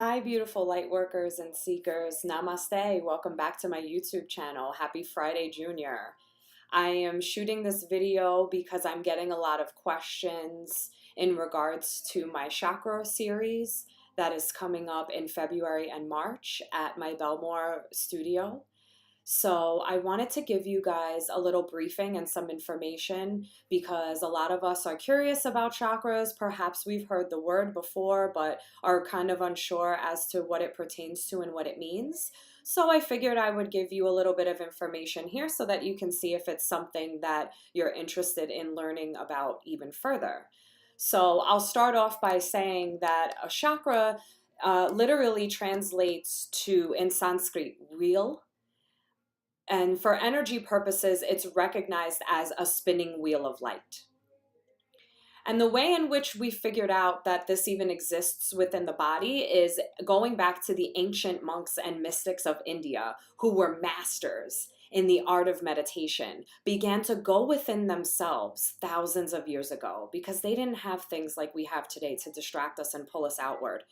Hi, beautiful light workers and seekers. Namaste. Welcome back to my YouTube channel. Happy Friday, Junior. I am shooting this video because I'm getting a lot of questions in regards to my chakra series that is coming up in February and March at my Belmore studio. So I wanted to give you guys a little briefing and some information because a lot of us are curious about chakras. Perhaps we've heard the word before, but are kind of unsure as to what it pertains to and what it means. So I figured I would give you a little bit of information here so that you can see if it's something that you're interested in learning about even further. So I'll start off by saying that a chakra literally translates to, in Sanskrit, wheel. And for energy purposes, it's recognized as a spinning wheel of light. And the way in which we figured out that this even exists within the body is going back to the ancient monks and mystics of India, who were masters in the art of meditation, began to go within themselves thousands of years ago because they didn't have things like we have today to distract us and pull us outward.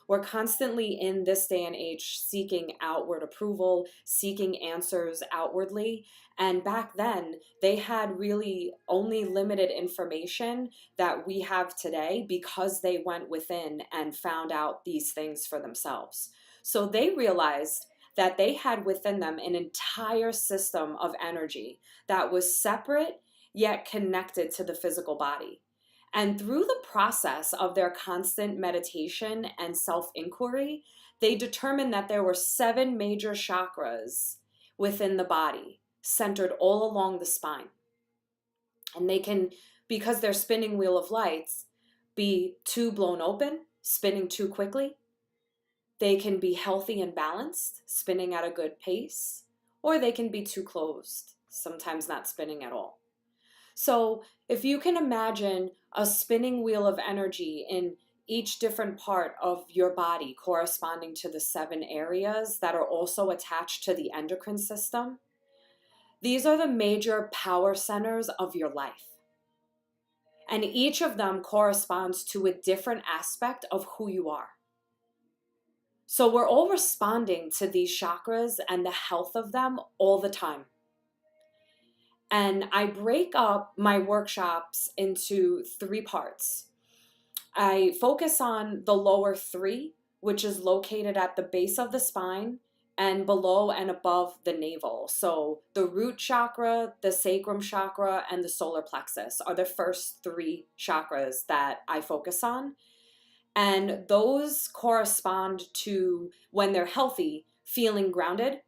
We're constantly in this day and age seeking outward approval, seeking answers outwardly. And back then, they had really only limited information that we have today because they went within and found out these things for themselves. So they realized that they had within them an entire system of energy that was separate yet connected to the physical body. And through the process of their constant meditation and self-inquiry, they determined that there were 7 major chakras within the body, centered all along the spine. And they can, because they're spinning wheel of lights, be too blown open, spinning too quickly. They can be healthy and balanced, spinning at a good pace, or they can be too closed, sometimes not spinning at all. So if you can imagine a spinning wheel of energy in each different part of your body corresponding to the 7 areas that are also attached to the endocrine system, these are the major power centers of your life. And each of them corresponds to a different aspect of who you are. So we're all responding to these chakras and the health of them all the time. And I break up my workshops into 3 parts. I focus on the lower 3, which is located at the base of the spine and below and above the navel. So the root chakra, the sacrum chakra, and the solar plexus are the first 3 chakras that I focus on. And those correspond to, when they're healthy, feeling grounded,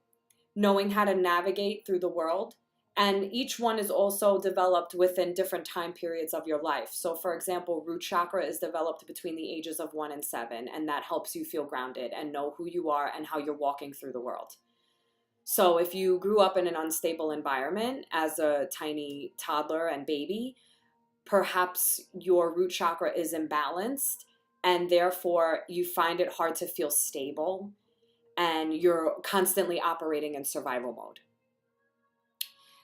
knowing how to navigate through the world. And each one is also developed within different time periods of your life. So for example, root chakra is developed between the ages of 1 and 7, and that helps you feel grounded and know who you are and how you're walking through the world. So if you grew up in an unstable environment as a tiny toddler and baby, perhaps your root chakra is imbalanced, and therefore you find it hard to feel stable, and you're constantly operating in survival mode.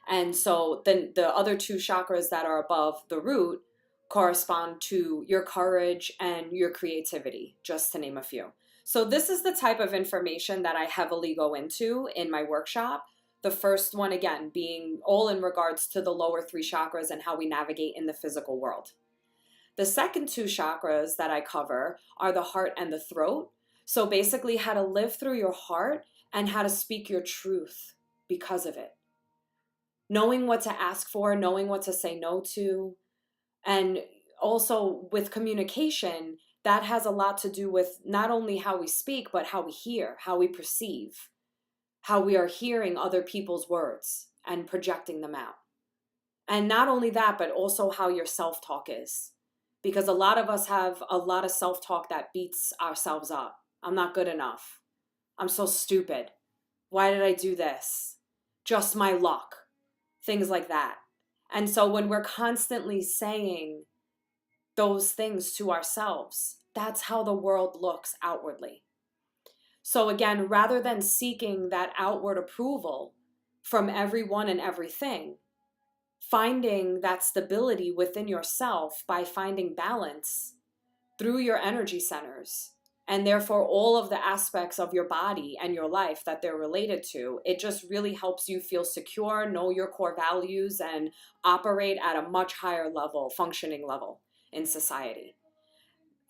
And so then the other 2 chakras that are above the root correspond to your courage and your creativity, just to name a few. So this is the type of information that I heavily go into in my workshop. The first one, again, being all in regards to the lower 3 chakras and how we navigate in the physical world. The second 2 chakras that I cover are the heart and the throat. So basically how to live through your heart and how to speak your truth because of it. Knowing what to ask for, knowing what to say no to. And also with communication, that has a lot to do with not only how we speak, but how we hear, how we perceive, how we are hearing other people's words and projecting them out. And not only that, but also how your self-talk is. Because a lot of us have a lot of self-talk that beats ourselves up. I'm not good enough. I'm so stupid. Why did I do this? Just my luck. Things like that. And so when we're constantly saying those things to ourselves, that's how the world looks outwardly. So again, rather than seeking that outward approval from everyone and everything, finding that stability within yourself by finding balance through your energy centers And therefore, all of the aspects of your body and your life that they're related to, it just really helps you feel secure, know your core values, and operate at a much higher level, functioning level in society.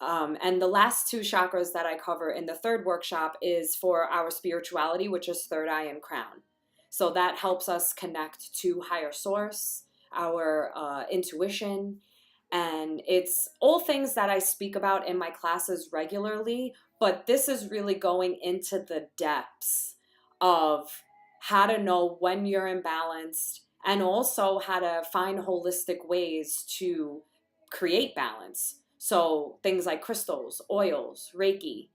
And the last two chakras that I cover in the third workshop is for our spirituality, which is third eye and crown. So that helps us connect to higher source, our intuition, and it's all things that I speak about in my classes regularly, but this is really going into the depths of how to know when you're imbalanced and also how to find holistic ways to create balance. So things like crystals, oils, Reiki,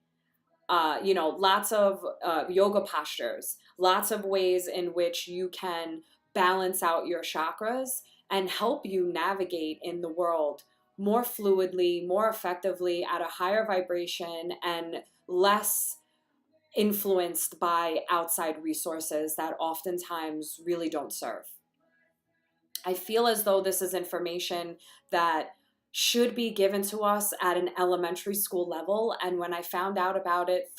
lots of yoga postures, lots of ways in which you can balance out your chakras and help you navigate in the world more fluidly, more effectively, at a higher vibration, and less influenced by outside resources that oftentimes really don't serve. I feel as though this is information that should be given to us at an elementary school level. And when I found out about it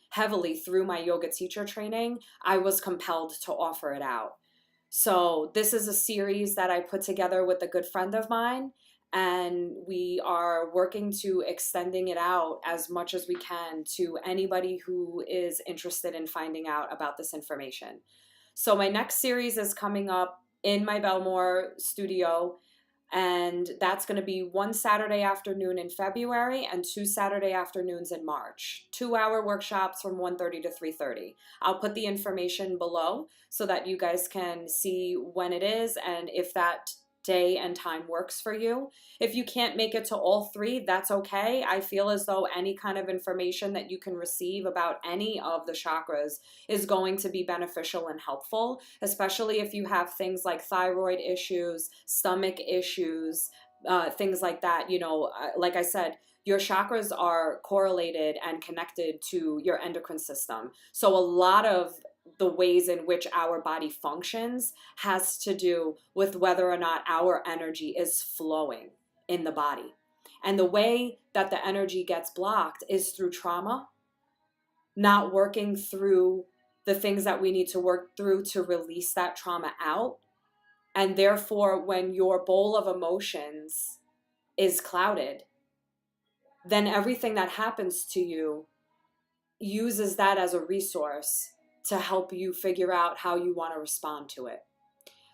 heavily through my yoga teacher training, I was compelled to offer it out. So this is a series that I put together with a good friend of mine, and we are working to extending it out as much as we can to anybody who is interested in finding out about this information. So my next series is coming up in my Belmore studio, and that's going to be one Saturday afternoon in February and 2 Saturday afternoons in March. 2-hour workshops from 1:30 to 3:30. I'll put the information below so that you guys can see when it is and if that day and time works for you. If you can't make it to all three, that's okay. I feel as though any kind of information that you can receive about any of the chakras is going to be beneficial and helpful, especially if you have things like thyroid issues, stomach issues, things like that. Like I said, your chakras are correlated and connected to your endocrine system. So a lot of the ways in which our body functions has to do with whether or not our energy is flowing in the body. And the way that the energy gets blocked is through trauma, not working through the things that we need to work through to release that trauma out. And therefore, when your bowl of emotions is clouded, then everything that happens to you uses that as a resource to help you figure out how you want to respond to it.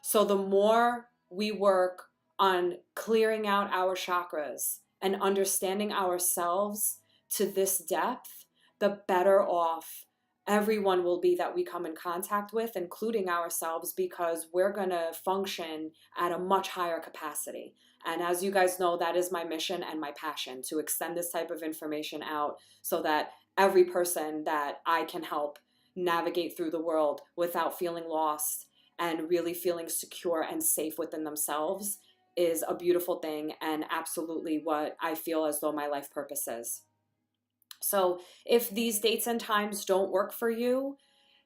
So the more we work on clearing out our chakras and understanding ourselves to this depth, the better off everyone will be that we come in contact with, including ourselves, because we're going to function at a much higher capacity. And as you guys know, that is my mission and my passion, to extend this type of information out so that every person that I can help navigate through the world without feeling lost and really feeling secure and safe within themselves is a beautiful thing, and absolutely what I feel as though my life purpose is. So if these dates and times don't work for you,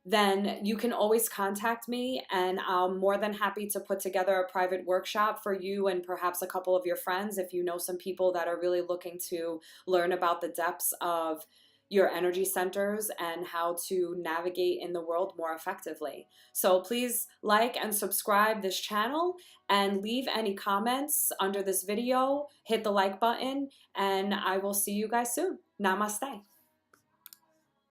then you can always contact me, and I'm more than happy to put together a private workshop for you and perhaps a couple of your friends if you know some people that are really looking to learn about the depths of your energy centers and how to navigate in the world more effectively. So please like and subscribe this channel and leave any comments under this video. Hit the like button, and I will see you guys soon. Namaste.